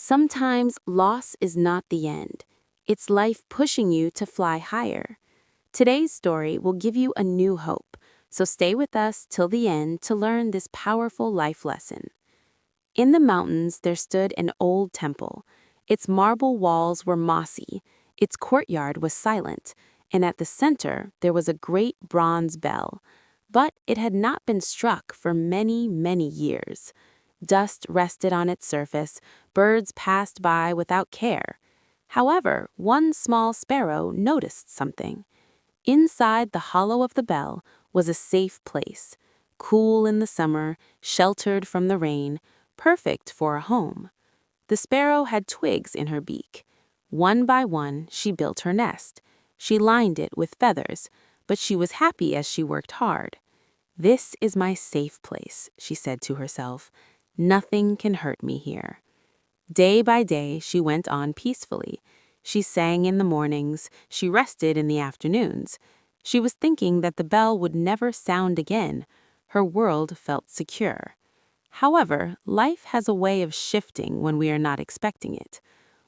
Sometimes loss is not the end. It's life pushing you to fly higher. Today's story will give you a new hope, so stay with us till the end to learn this powerful life lesson. In the mountains there stood an old temple. Its marble walls were mossy, its courtyard was silent, and at the center there was a great bronze bell. But it had not been struck for many, many years. Dust rested on its surface, birds passed by without care. However, one small sparrow noticed something. Inside the hollow of the bell was a safe place, cool in the summer, sheltered from the rain, perfect for a home. The sparrow had twigs in her beak. One by one, she built her nest. She lined it with feathers, but she was happy as she worked hard. "This is my safe place," she said to herself. "Nothing can hurt me here." Day by day, she went on peacefully. She sang in the mornings, she rested in the afternoons. She was thinking that the bell would never sound again. Her world felt secure. However, life has a way of shifting when we are not expecting it.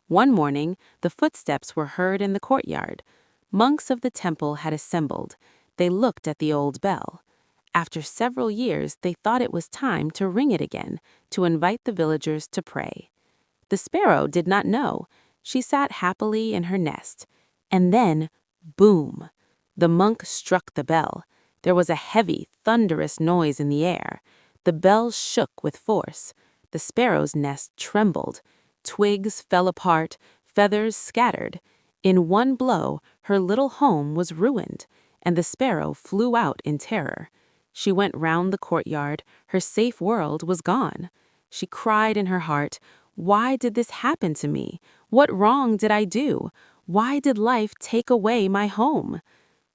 One morning, the footsteps were heard in the courtyard. Monks of the temple had assembled. They looked at the old bell. After several years, they thought it was time to ring it again, to invite the villagers to pray. The sparrow did not know. She sat happily in her nest. And then, boom! The monk struck the bell. There was a heavy, thunderous noise in the air. The bell shook with force. The sparrow's nest trembled. Twigs fell apart, feathers scattered. In one blow, her little home was ruined, and the sparrow flew out in terror. She went round the courtyard. Her safe world was gone. She cried in her heart, "Why did this happen to me? What wrong did I do? Why did life take away my home?"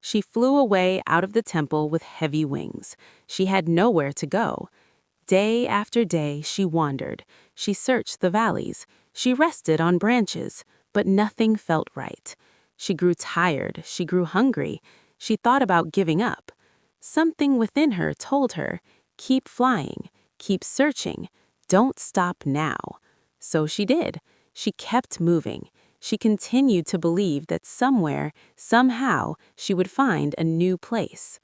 She flew away out of the temple with heavy wings. She had nowhere to go. Day after day she wandered. She searched the valleys. She rested on branches, but nothing felt right. She grew tired. She grew hungry. She thought about giving up. Something within her told her, "Keep flying, keep searching, don't stop now." So she did. She kept moving. She continued to believe that somewhere, somehow, she would find a new place.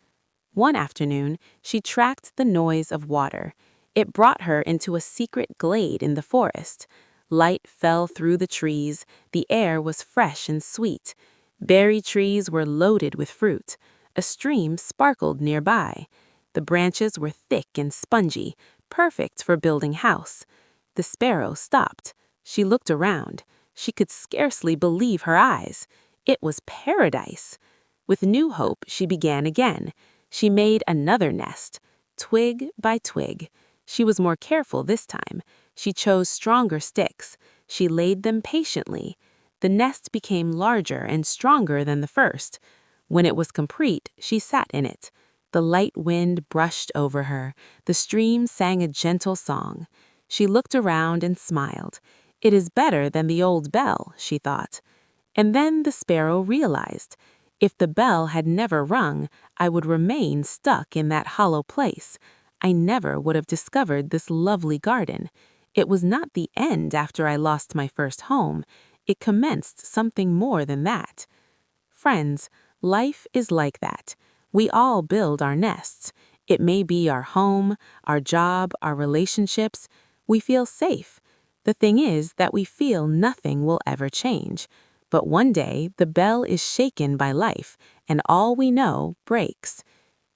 One afternoon, she tracked the noise of water. It brought her into a secret glade in the forest. Light fell through the trees. The air was fresh and sweet. Berry trees were loaded with fruit. A stream sparkled nearby. The branches were thick and spongy, perfect for building house. The sparrow stopped. She looked around. She could scarcely believe her eyes. It was paradise. With new hope, she began again. She made another nest, twig by twig. She was more careful this time. She chose stronger sticks. She laid them patiently. The nest became larger and stronger than the first. When it was complete, she sat in it. The light wind brushed over her. The stream sang a gentle song. She looked around and smiled. "It is better than the old bell," she thought. And then the sparrow realized, "If the bell had never rung, I would remain stuck in that hollow place. I never would have discovered this lovely garden. It was not the end after I lost my first home. It commenced something more than that." Friends, life is like that. We all build our nests. It may be our home, our job, our relationships. We feel safe. The thing is that we feel nothing will ever change. But one day, the bell is shaken by life, and all we know breaks.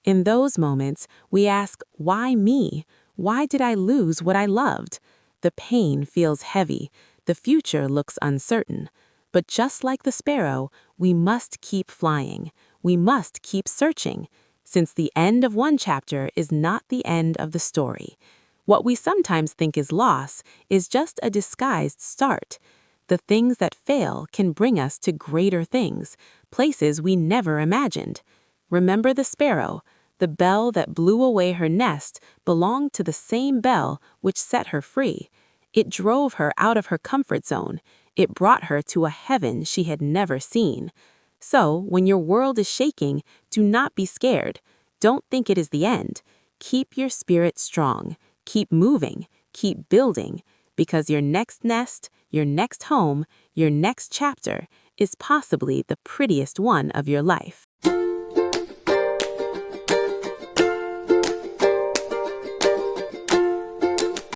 In those moments, we ask, "Why me? Why did I lose what I loved?" The pain feels heavy. The future looks uncertain. But just like the sparrow, we must keep flying. We must keep searching, since the end of one chapter is not the end of the story. What we sometimes think is loss is just a disguised start. The things that fail can bring us to greater things, places we never imagined. Remember the sparrow. The bell that blew away her nest belonged to the same bell which set her free. It drove her out of her comfort zone. It brought her to a heaven she had never seen. So, when your world is shaking, do not be scared. Don't think it is the end. Keep your spirit strong. Keep moving. Keep building. because your next nest, your next home, your next chapter is possibly the prettiest one of your life.